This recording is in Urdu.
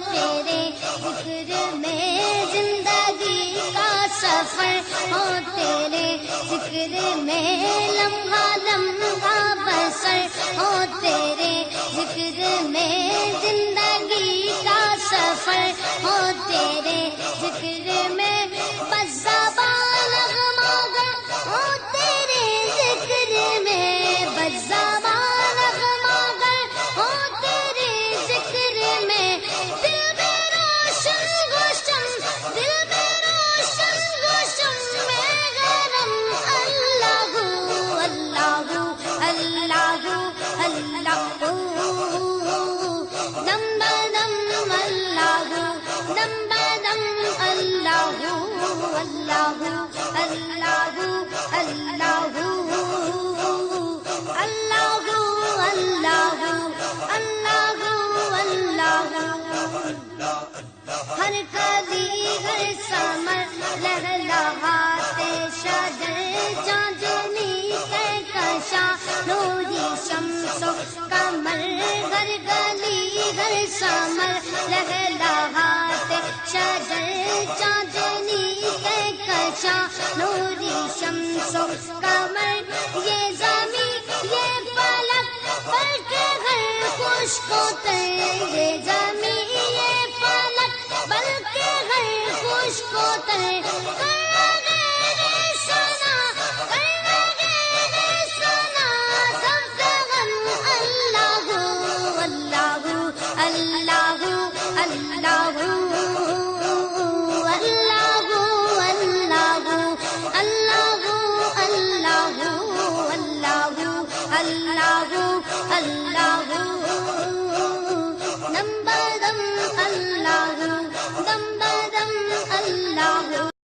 تیرے ذکر میں زندگی کا سفر ہو تیرے ذکر میں لمحہ لمحہ بسر ہو تیرے ذکر میں زندگی کا سفر ہو تیرے ذکر میں بس زبان نغمہ گر ہو تیرے ذکر میں بس زبان نغمہ گر ہو تیرے ذکر میں دل میں روشن گوشم دل میں روشن گوشم میں غرم اللہ اللہ اللہ اللہ دم بدم اللہ دم بدم اللہ اللہ اللہ اللہ اللہ اللہ اللہ ہر کلی ہر سمر لہلاتے شجر چاندنی کہکشاں نوری شمس و قمر ہر گلی ہر سمر لہلاتے شجر چاندنی کہکشاں نوری شمس و قمر یہ زمین یہ فلک پر کے گھر خشک ہوتے یہ زمین یہ فلک بلکہ ہر خشک ہوتے